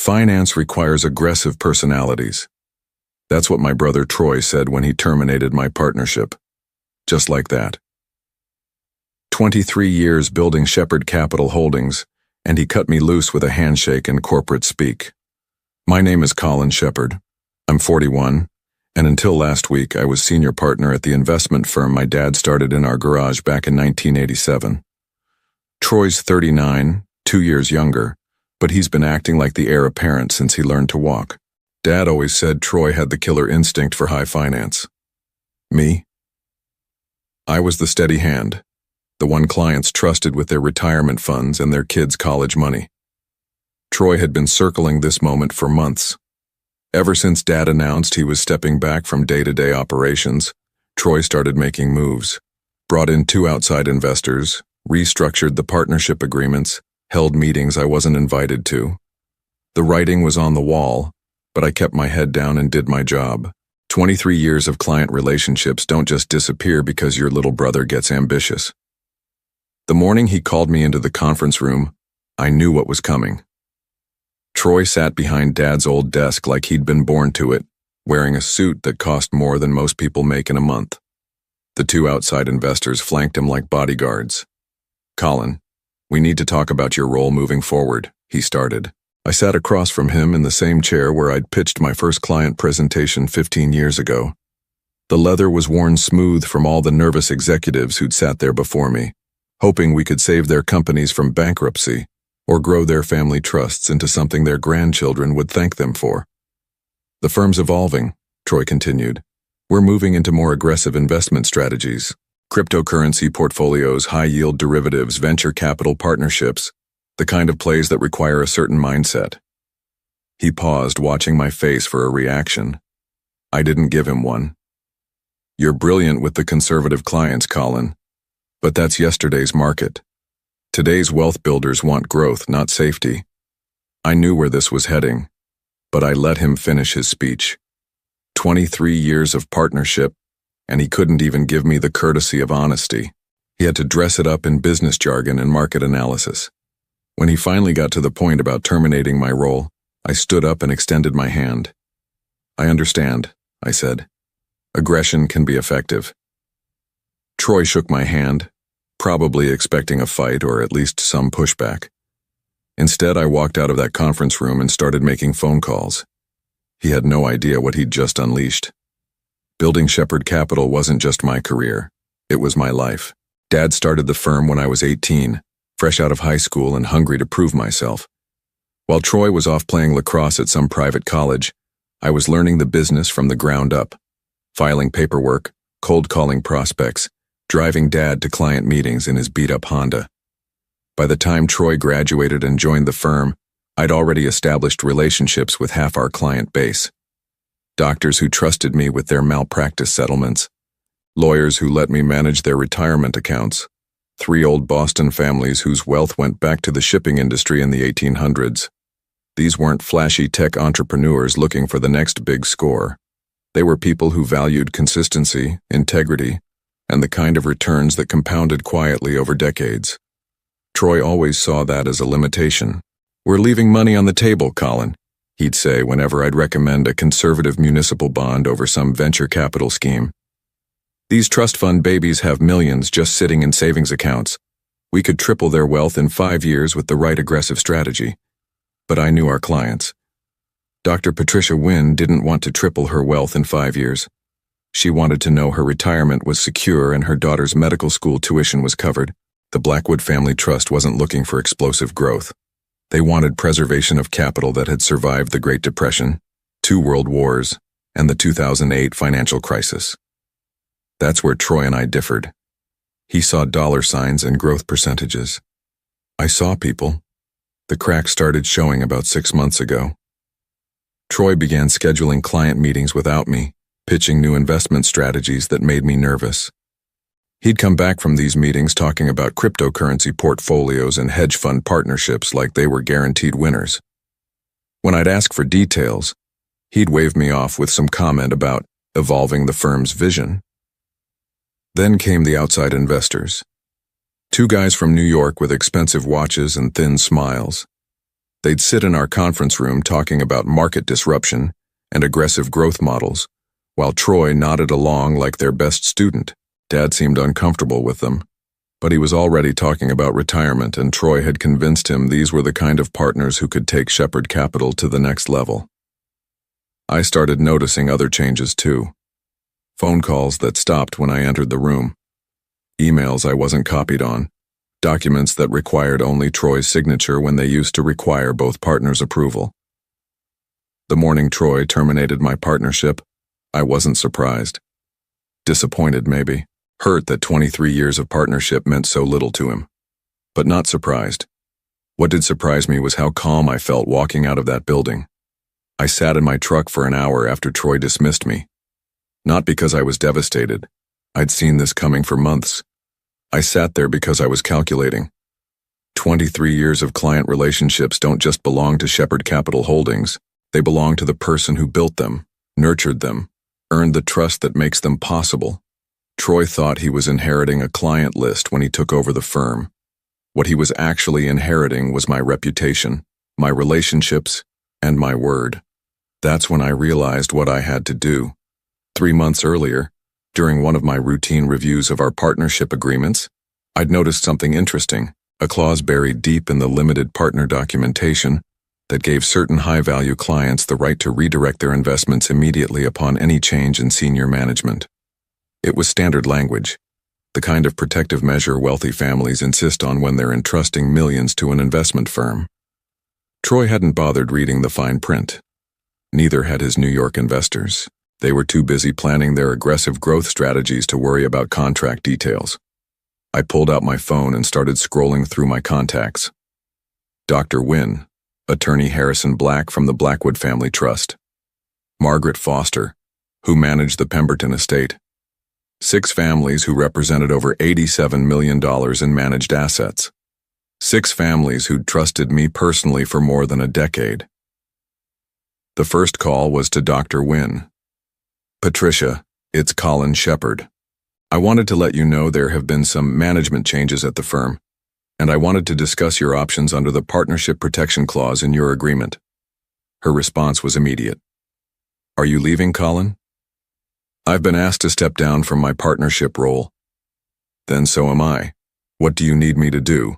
Finance requires aggressive personalities. That's what my brother Troy said when he terminated my partnership. Just like that. 23 years building Shepherd Capital Holdings, and he cut me loose with a handshake and corporate speak. My name is Colin Shepherd. I'm 41, and until last week I was senior partner at the investment firm my dad started in our garage back in 1987. Troy's 39, 2 years younger, but he's been acting like the heir apparent since he learned to walk. Dad always said Troy had the killer instinct for high finance. Me? I was the steady hand, the one clients trusted with their retirement funds and their kids' college money. Troy had been circling this moment for months. Ever since Dad announced he was stepping back from day-to-day operations, Troy started making moves, brought in 2 outside investors, restructured the partnership agreements, held meetings I wasn't invited to. The writing was on the wall, but I kept my head down and did my job. 23 years of client relationships don't just disappear because your little brother gets ambitious. The morning he called me into the conference room, I knew what was coming. Troy sat behind Dad's old desk like he'd been born to it, wearing a suit that cost more than most people make in a month. The 2 outside investors flanked him like bodyguards. "Colin, we need to talk about your role moving forward," he started. I sat across from him in the same chair where I'd pitched my first client presentation 15 years ago. The leather was worn smooth from all the nervous executives who'd sat there before me, hoping we could save their companies from bankruptcy or grow their family trusts into something their grandchildren would thank them for. "The firm's evolving," Troy continued. "We're moving into more aggressive investment strategies. Cryptocurrency portfolios, high-yield derivatives, venture capital partnerships, the kind of plays that require a certain mindset." He paused, watching my face for a reaction. I didn't give him one. "You're brilliant with the conservative clients, Colin. But that's yesterday's market. Today's wealth builders want growth, not safety." I knew where this was heading, but I let him finish his speech. 23 years of partnership, and he couldn't even give me the courtesy of honesty. He had to dress it up in business jargon and market analysis. When he finally got to the point about terminating my role, I stood up and extended my hand. "I understand," I said. "Aggression can be effective." Troy shook my hand, probably expecting a fight or at least some pushback. Instead, I walked out of that conference room and started making phone calls. He had no idea what he'd just unleashed. Building Shepherd Capital wasn't just my career. It was my life. Dad started the firm when I was 18, fresh out of high school and hungry to prove myself. While Troy was off playing lacrosse at some private college, I was learning the business from the ground up, filing paperwork, cold calling prospects, driving Dad to client meetings in his beat-up Honda. By the time Troy graduated and joined the firm, I'd already established relationships with half our client base. Doctors who trusted me with their malpractice settlements, lawyers who let me manage their retirement accounts, 3 old Boston families whose wealth went back to the shipping industry in the 1800s. These weren't flashy tech entrepreneurs looking for the next big score. They were people who valued consistency, integrity, and the kind of returns that compounded quietly over decades. Troy always saw that as a limitation. "We're leaving money on the table, Colin," he'd say whenever I'd recommend a conservative municipal bond over some venture capital scheme. "These trust fund babies have millions just sitting in savings accounts. We could triple their wealth in 5 years with the right aggressive strategy." But I knew our clients. Dr. Patricia Wynn didn't want to triple her wealth in 5 years. She wanted to know her retirement was secure and her daughter's medical school tuition was covered. The Blackwood Family Trust wasn't looking for explosive growth. They wanted preservation of capital that had survived the Great Depression, 2 world wars, and the 2008 financial crisis. That's where Troy and I differed. He saw dollar signs and growth percentages. I saw people. The cracks started showing about 6 months ago. Troy began scheduling client meetings without me, pitching new investment strategies that made me nervous. He'd come back from these meetings talking about cryptocurrency portfolios and hedge fund partnerships like they were guaranteed winners. When I'd ask for details, he'd wave me off with some comment about evolving the firm's vision. Then came the outside investors. 2 guys from New York with expensive watches and thin smiles. They'd sit in our conference room talking about market disruption and aggressive growth models, while Troy nodded along like their best student. Dad seemed uncomfortable with them, but he was already talking about retirement, and Troy had convinced him these were the kind of partners who could take Shepherd Capital to the next level. I started noticing other changes too. Phone calls that stopped when I entered the room. Emails I wasn't copied on. Documents that required only Troy's signature when they used to require both partners' approval. The morning Troy terminated my partnership, I wasn't surprised. Disappointed maybe. Hurt that 23 years of partnership meant so little to him. But not surprised. What did surprise me was how calm I felt walking out of that building. I sat in my truck for an hour after Troy dismissed me. Not because I was devastated. I'd seen this coming for months. I sat there because I was calculating. 23 years of client relationships don't just belong to Shepherd Capital Holdings. They belong to the person who built them, nurtured them, earned the trust that makes them possible. Troy thought he was inheriting a client list when he took over the firm. What he was actually inheriting was my reputation, my relationships, and my word. That's when I realized what I had to do. 3 months earlier, during one of my routine reviews of our partnership agreements, I'd noticed something interesting, a clause buried deep in the limited partner documentation that gave certain high-value clients the right to redirect their investments immediately upon any change in senior management. It was standard language, the kind of protective measure wealthy families insist on when they're entrusting millions to an investment firm. Troy hadn't bothered reading the fine print. Neither had his New York investors. They were too busy planning their aggressive growth strategies to worry about contract details. I pulled out my phone and started scrolling through my contacts. Dr. Wynn, Attorney Harrison Black from the Blackwood Family Trust. Margaret Foster, who managed the Pemberton estate. 6 families who represented over $87 million in managed assets. 6 families who'd trusted me personally for more than a decade. The first call was to Dr. Wynn. Patricia, it's Colin Shepherd. I wanted to let you know there have been some management changes at the firm, and I wanted to discuss your options under the partnership protection clause in your agreement. Her response was immediate. Are you leaving, Colin? I've been asked to step down from my partnership role. Then so am I. What do you need me to do?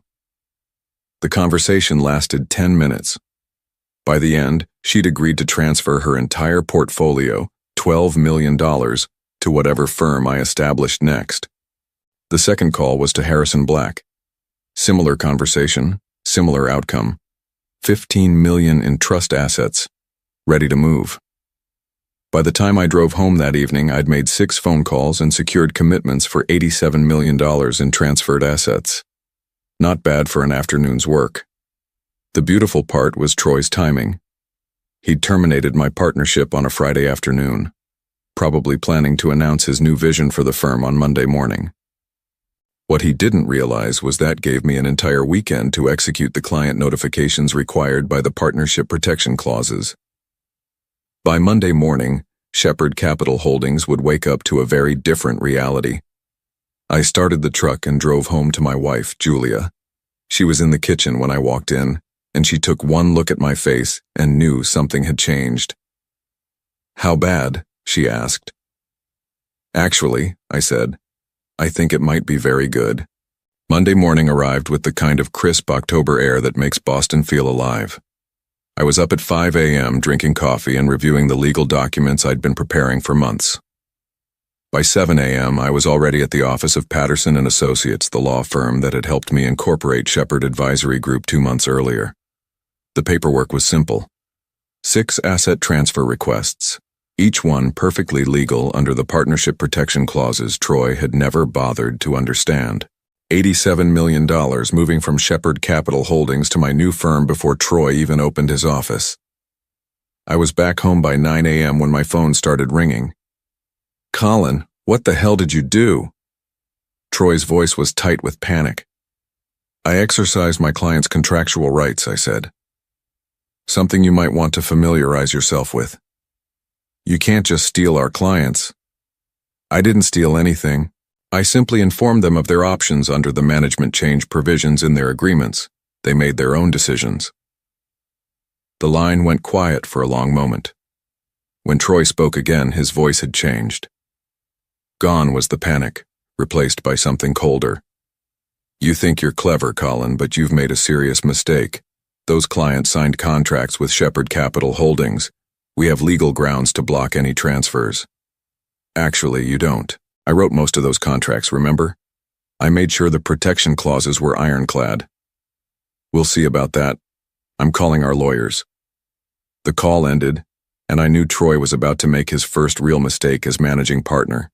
The conversation lasted 10 minutes. By the end, she'd agreed to transfer her entire portfolio, $12 million, to whatever firm I established next. The second call was to Harrison Black. Similar conversation, similar outcome. $15 million in trust assets, ready to move. By the time I drove home that evening, I'd made 6 phone calls and secured commitments for $87 million in transferred assets. Not bad for an afternoon's work. The beautiful part was Troy's timing. He'd terminated my partnership on a Friday afternoon, probably planning to announce his new vision for the firm on Monday morning. What he didn't realize was that gave me an entire weekend to execute the client notifications required by the partnership protection clauses. By Monday morning, Shepherd Capital Holdings would wake up to a very different reality. I started the truck and drove home to my wife, Julia. She was in the kitchen when I walked in, and she took one look at my face and knew something had changed. How bad? She asked. Actually, I said, I think it might be very good. Monday morning arrived with the kind of crisp October air that makes Boston feel alive. I was up at 5 a.m. drinking coffee and reviewing the legal documents I'd been preparing for months. By 7 a.m., I was already at the office of Patterson & Associates, the law firm that had helped me incorporate Shepherd Advisory Group 2 months earlier. The paperwork was simple. 6 asset transfer requests, each one perfectly legal under the partnership protection clauses Troy had never bothered to understand. $87 million moving from Shepherd Capital Holdings to my new firm before Troy even opened his office. I was back home by 9 a.m. when my phone started ringing. Colin, what the hell did you do? Troy's voice was tight with panic. I exercised my client's contractual rights, I said. Something you might want to familiarize yourself with. You can't just steal our clients. I didn't steal anything. I simply informed them of their options under the management change provisions in their agreements. They made their own decisions. The line went quiet for a long moment. When Troy spoke again, his voice had changed. Gone was the panic, replaced by something colder. You think you're clever, Colin, but you've made a serious mistake. Those clients signed contracts with Shepherd Capital Holdings. We have legal grounds to block any transfers. Actually, you don't. I wrote most of those contracts, remember? I made sure the protection clauses were ironclad. We'll see about that. I'm calling our lawyers. The call ended, and I knew Troy was about to make his first real mistake as managing partner.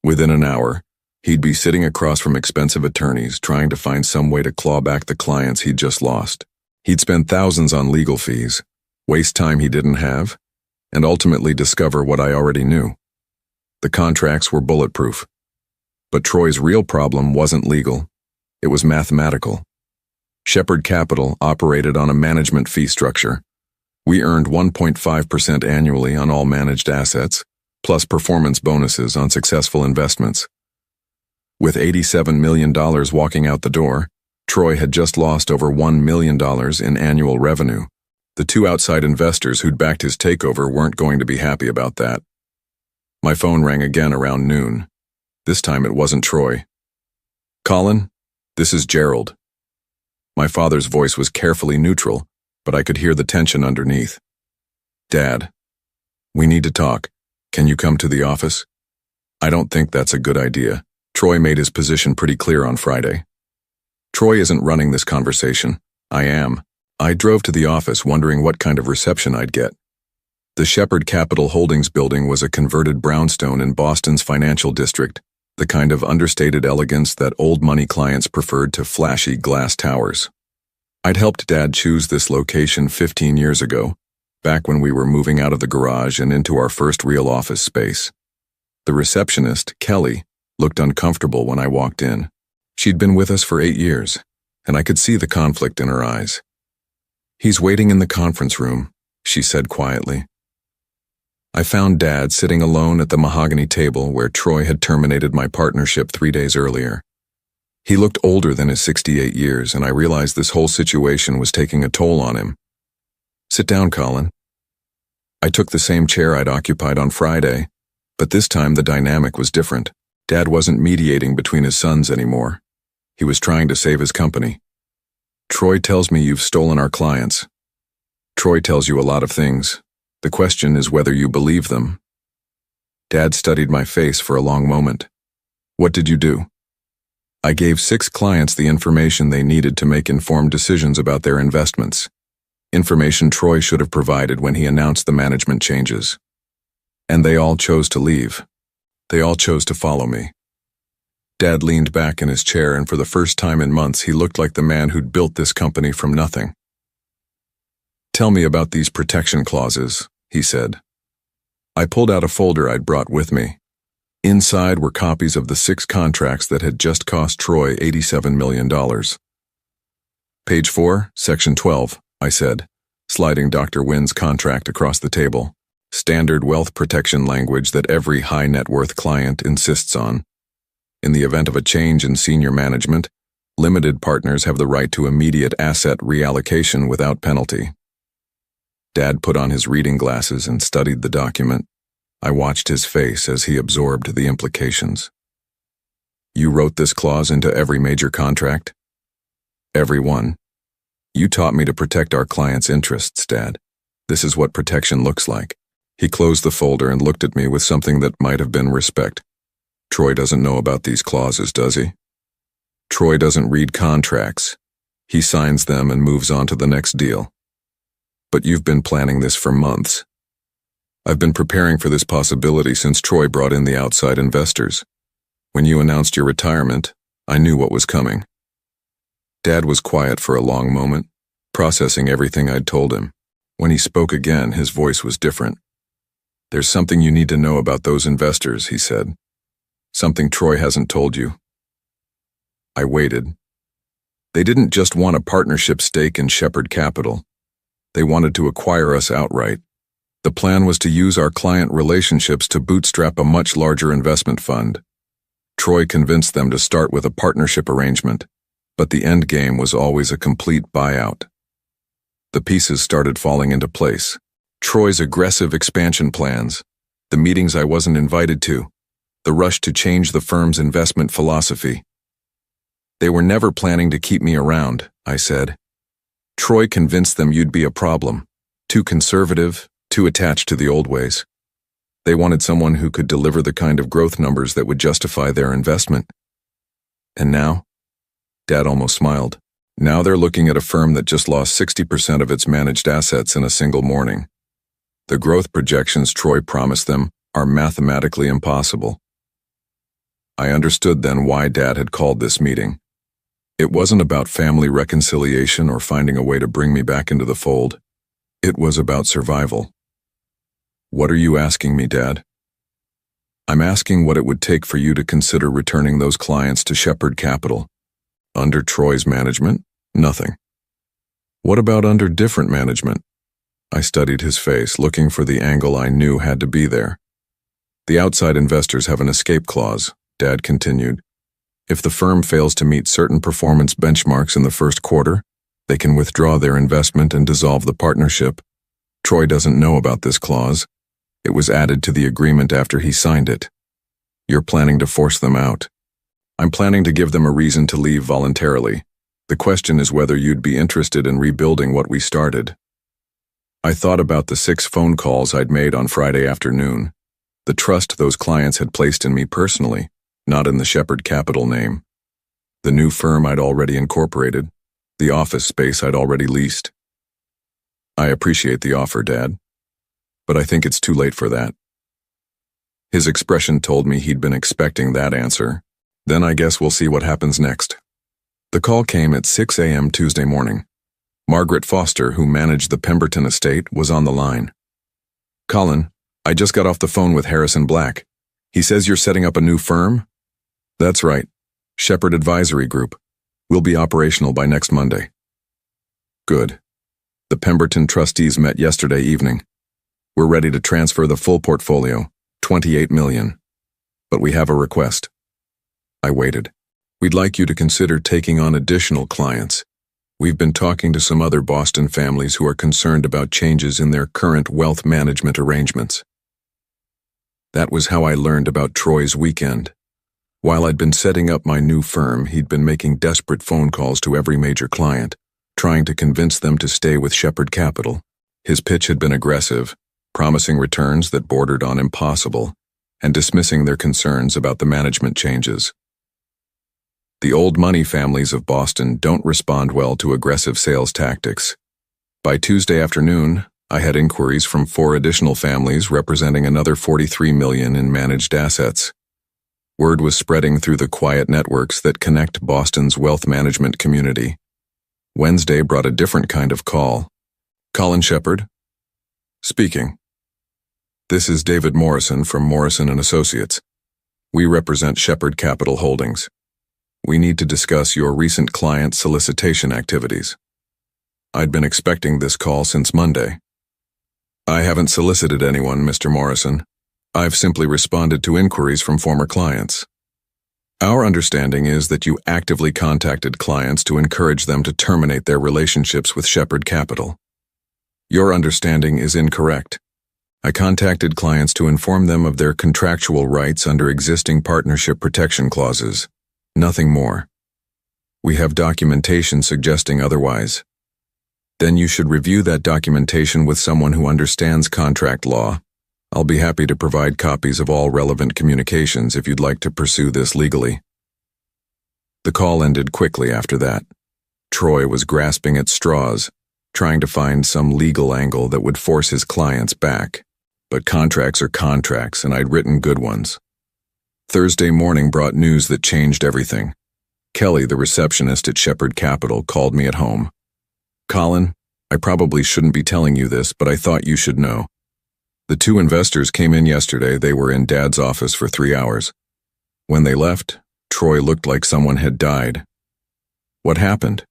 Within an hour, he'd be sitting across from expensive attorneys trying to find some way to claw back the clients he'd just lost. He'd spend thousands on legal fees, waste time he didn't have, and ultimately discover what I already knew. The contracts were bulletproof. But Troy's real problem wasn't legal. It was mathematical. Shepherd Capital operated on a management fee structure. We earned 1.5% annually on all managed assets, plus performance bonuses on successful investments. With $87 million walking out the door, Troy had just lost over $1 million in annual revenue. The two outside investors who'd backed his takeover weren't going to be happy about that. My phone rang again around noon. This time it wasn't Troy. Colin, this is Gerald. My father's voice was carefully neutral, but I could hear the tension underneath. Dad, we need to talk. Can you come to the office? I don't think that's a good idea. Troy made his position pretty clear on Friday. Troy isn't running this conversation. I am. I drove to the office wondering what kind of reception I'd get. The Shepherd Capital Holdings building was a converted brownstone in Boston's financial district, the kind of understated elegance that old money clients preferred to flashy glass towers. I'd helped Dad choose this location 15 years ago, back when we were moving out of the garage and into our first real office space. The receptionist, Kelly, looked uncomfortable when I walked in. She'd been with us for 8 years, and I could see the conflict in her eyes. He's waiting in the conference room, she said quietly. I found Dad sitting alone at the mahogany table where Troy had terminated my partnership 3 days earlier. He looked older than his 68 years, and I realized this whole situation was taking a toll on him. Sit down, Colin. I took the same chair I'd occupied on Friday, but this time the dynamic was different. Dad wasn't mediating between his sons anymore. He was trying to save his company. Troy tells me you've stolen our clients. Troy tells you a lot of things. The question is whether you believe them. Dad studied my face for a long moment. What did you do? I gave 6 clients the information they needed to make informed decisions about their investments. Information Troy should have provided when he announced the management changes. And they all chose to leave. They all chose to follow me. Dad leaned back in his chair, and for the first time in months he looked like the man who'd built this company from nothing. Tell me about these protection clauses, he said. I pulled out a folder I'd brought with me. Inside were copies of the 6 contracts that had just cost Troy $87 million. Page 4, Section 12, I said, sliding Dr. Wynn's contract across the table. Standard wealth protection language that every high net worth client insists on. In the event of a change in senior management, limited partners have the right to immediate asset reallocation without penalty. Dad put on his reading glasses and studied the document. I watched his face as he absorbed the implications. You wrote this clause into every major contract? Every one. You taught me to protect our clients' interests, Dad. This is what protection looks like. He closed the folder and looked at me with something that might have been respect. Troy doesn't know about these clauses, does he? Troy doesn't read contracts. He signs them and moves on to the next deal. But you've been planning this for months. I've been preparing for this possibility since Troy brought in the outside investors. When you announced your retirement, I knew what was coming. Dad was quiet for a long moment, processing everything I'd told him. When he spoke again, his voice was different. There's something you need to know about those investors, he said. Something Troy hasn't told you. I waited. They didn't just want a partnership stake in Shepherd Capital. They wanted to acquire us outright. The plan was to use our client relationships to bootstrap a much larger investment fund. Troy convinced them to start with a partnership arrangement, but the end game was always a complete buyout. The pieces started falling into place. Troy's aggressive expansion plans, the meetings I wasn't invited to, the rush to change the firm's investment philosophy. They were never planning to keep me around, I said. Troy convinced them you'd be a problem, too conservative, too attached to the old ways. They wanted someone who could deliver the kind of growth numbers that would justify their investment. And now? Dad almost smiled. Now they're looking at a firm that just lost 60% of its managed assets in a single morning. The growth projections Troy promised them are mathematically impossible. I understood then why Dad had called this meeting. It wasn't about family reconciliation or finding a way to bring me back into the fold. It was about survival. What are you asking me, Dad? I'm asking what it would take for you to consider returning those clients to Shepherd Capital. Under Troy's management? Nothing. What about under different management? I studied his face, looking for the angle I knew had to be there. The outside investors have an escape clause, Dad continued. If the firm fails to meet certain performance benchmarks in the first quarter, they can withdraw their investment and dissolve the partnership. Troy doesn't know about this clause. It was added to the agreement after he signed it. You're planning to force them out. I'm planning to give them a reason to leave voluntarily. The question is whether you'd be interested in rebuilding what we started. I thought about the 6 phone calls I'd made on Friday afternoon, the trust those clients had placed in me personally, not in the Shepherd Capital name, the new firm I'd already incorporated, the office space I'd already leased. I appreciate the offer, Dad, but I think it's too late for that. His expression told me he'd been expecting that answer. Then I guess we'll see what happens next. The call came at 6 a.m. Tuesday morning. Margaret Foster, who managed the Pemberton estate, was on the line. Colin, I just got off the phone with Harrison Black. He says you're setting up a new firm? That's right. Shepherd Advisory Group. We'll be operational by next Monday. Good. The Pemberton trustees met yesterday evening. We're ready to transfer the full portfolio, $28 million. But we have a request. I waited. We'd like you to consider taking on additional clients. We've been talking to some other Boston families who are concerned about changes in their current wealth management arrangements. That was how I learned about Troy's weekend. While I'd been setting up my new firm, he'd been making desperate phone calls to every major client, trying to convince them to stay with Shepherd Capital. His pitch had been aggressive, promising returns that bordered on impossible, and dismissing their concerns about the management changes. The old money families of Boston don't respond well to aggressive sales tactics. By Tuesday afternoon, I had inquiries from 4 additional families representing another $43 million in managed assets. Word was spreading through the quiet networks that connect Boston's wealth management community. Wednesday brought a different kind of call. Colin Shepherd? Speaking. This is David Morrison from Morrison & Associates. We represent Shepherd Capital Holdings. We need to discuss your recent client solicitation activities. I'd been expecting this call since Monday. I haven't solicited anyone, Mr. Morrison. I've simply responded to inquiries from former clients. Our understanding is that you actively contacted clients to encourage them to terminate their relationships with Shepherd Capital. Your understanding is incorrect. I contacted clients to inform them of their contractual rights under existing partnership protection clauses. Nothing more. We have documentation suggesting otherwise. Then you should review that documentation with someone who understands contract law. I'll be happy to provide copies of all relevant communications if you'd like to pursue this legally. The call ended quickly after that. Troy was grasping at straws, trying to find some legal angle that would force his clients back. But contracts are contracts, and I'd written good ones. Thursday morning brought news that changed everything. Kelly, the receptionist at Shepherd Capital, called me at home. Colin, I probably shouldn't be telling you this, but I thought you should know. The 2 investors came in yesterday. They were in Dad's office for 3 hours. When they left, Troy looked like someone had died. What happened?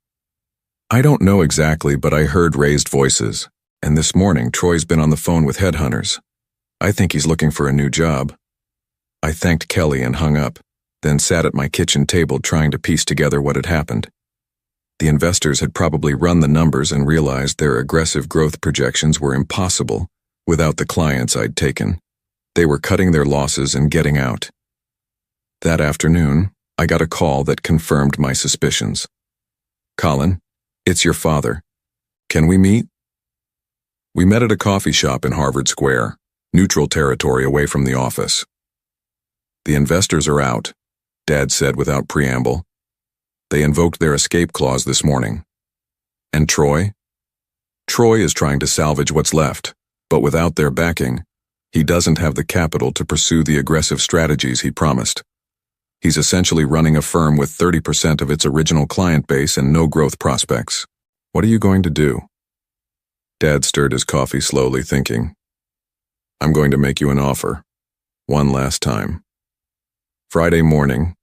I don't know exactly, but I heard raised voices. And this morning, Troy's been on the phone with headhunters. I think he's looking for a new job. I thanked Kelly and hung up, then sat at my kitchen table trying to piece together what had happened. The investors had probably run the numbers and realized their aggressive growth projections were impossible without the clients I'd taken. They were cutting their losses and getting out. That afternoon, I got a call that confirmed my suspicions. "Colin, it's your father. Can we meet?" We met at a coffee shop in Harvard Square, neutral territory away from the office. "The investors are out," Dad said without preamble. "They invoked their escape clause this morning." "And Troy?" "Troy is trying to salvage what's left, but without their backing, he doesn't have the capital to pursue the aggressive strategies he promised. He's essentially running a firm with 30% of its original client base and no growth prospects. What are you going to do?" Dad stirred his coffee slowly, thinking. "I'm going to make you an offer. One last time." Friday morning,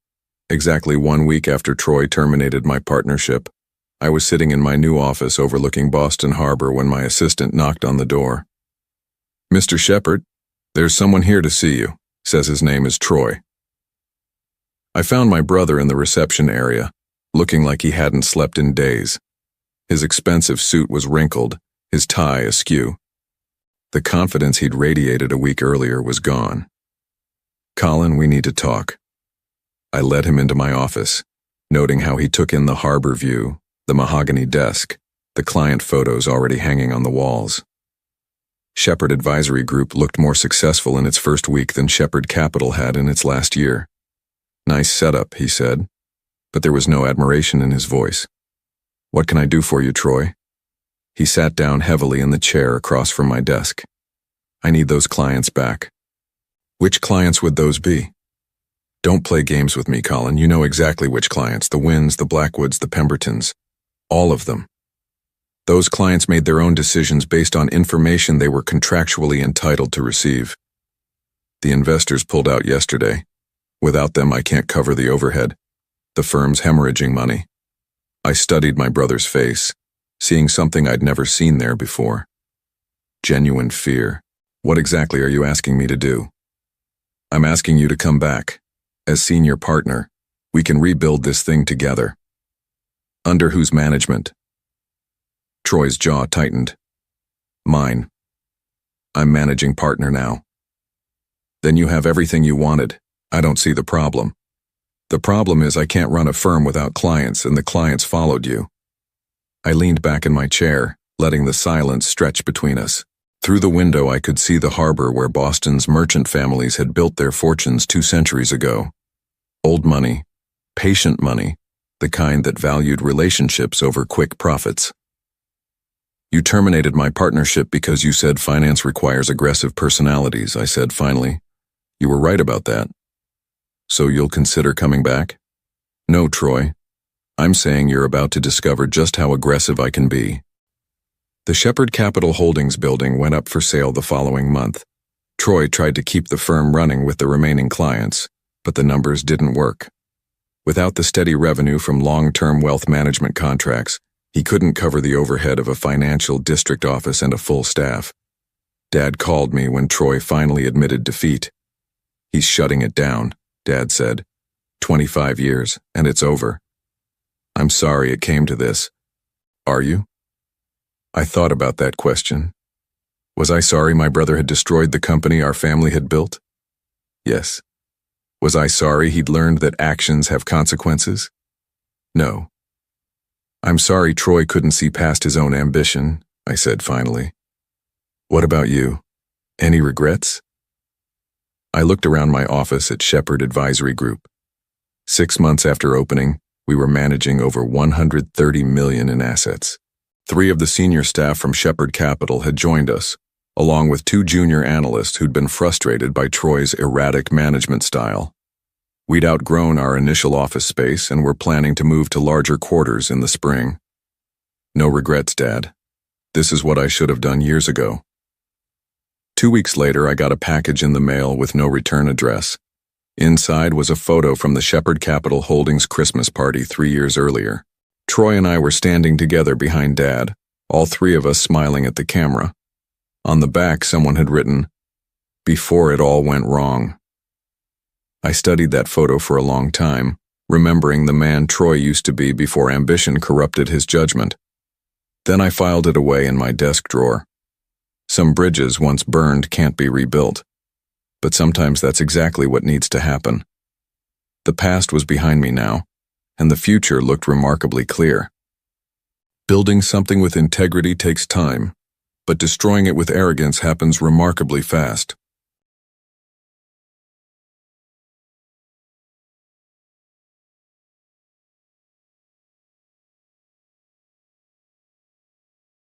exactly 1 week after Troy terminated my partnership, I was sitting in my new office overlooking Boston Harbor when my assistant knocked on the door. "Mr. Shepard, there's someone here to see you," says his name is Troy. I found my brother in the reception area, looking like he hadn't slept in days. His expensive suit was wrinkled, his tie askew. The confidence he'd radiated a week earlier was gone. "Colin, we need to talk." I led him into my office, noting how he took in the harbor view, the mahogany desk, the client photos already hanging on the walls. Shepard Advisory Group looked more successful in its first week than Shepard Capital had in its last year. "Nice setup," he said, but there was no admiration in his voice. "What can I do for you, Troy?" He sat down heavily in the chair across from my desk. "I need those clients back." "Which clients would those be?" "Don't play games with me, Colin. You know exactly which clients, the Winds, the Blackwoods, the Pembertons. All of them. Those clients made their own decisions based on information they were contractually entitled to receive. The investors pulled out yesterday. Without them, I can't cover the overhead. The firm's hemorrhaging money." I studied my brother's face, seeing something I'd never seen there before. Genuine fear. "What exactly are you asking me to do?" "I'm asking you to come back. As senior partner, we can rebuild this thing together." "Under whose management?" Troy's jaw tightened. "Mine. I'm managing partner now." "Then you have everything you wanted. I don't see the problem." "The problem is I can't run a firm without clients, and the clients followed you." I leaned back in my chair, letting the silence stretch between us. Through the window I could see the harbor where Boston's merchant families had built their fortunes 2 centuries ago. Old money, patient money, the kind that valued relationships over quick profits. "You terminated my partnership because you said finance requires aggressive personalities," I said finally. "You were right about that. So you'll consider coming back?" "No, Troy. I'm saying you're about to discover just how aggressive I can be." The Shepard Capital Holdings building went up for sale the following month. Troy tried to keep the firm running with the remaining clients, but the numbers didn't work. Without the steady revenue from long-term wealth management contracts, he couldn't cover the overhead of a financial district office and a full staff. Dad called me when Troy finally admitted defeat. "He's shutting it down," Dad said. 25 years, and it's over." "I'm sorry it came to this." "Are you?" I thought about that question. Was I sorry my brother had destroyed the company our family had built? Yes. Was I sorry he'd learned that actions have consequences? No. "I'm sorry Troy couldn't see past his own ambition," I said finally. "What about you? Any regrets?" I looked around my office at Shepard Advisory Group. 6 months after opening, we were managing over $130 million in assets. 3 of the senior staff from Shepard Capital had joined us, along with 2 junior analysts who'd been frustrated by Troy's erratic management style. We'd outgrown our initial office space and were planning to move to larger quarters in the spring. "No regrets, Dad. This is what I should have done years ago." 2 weeks later, I got a package in the mail with no return address. Inside was a photo from the Shepard Capital Holdings Christmas party 3 years earlier. Troy and I were standing together behind Dad, all 3 of us smiling at the camera. On the back, someone had written, "Before it all went wrong." I studied that photo for a long time, remembering the man Troy used to be before ambition corrupted his judgment. Then I filed it away in my desk drawer. Some bridges once burned can't be rebuilt, but sometimes that's exactly what needs to happen. The past was behind me now, and the future looked remarkably clear. Building something with integrity takes time, but destroying it with arrogance happens remarkably fast.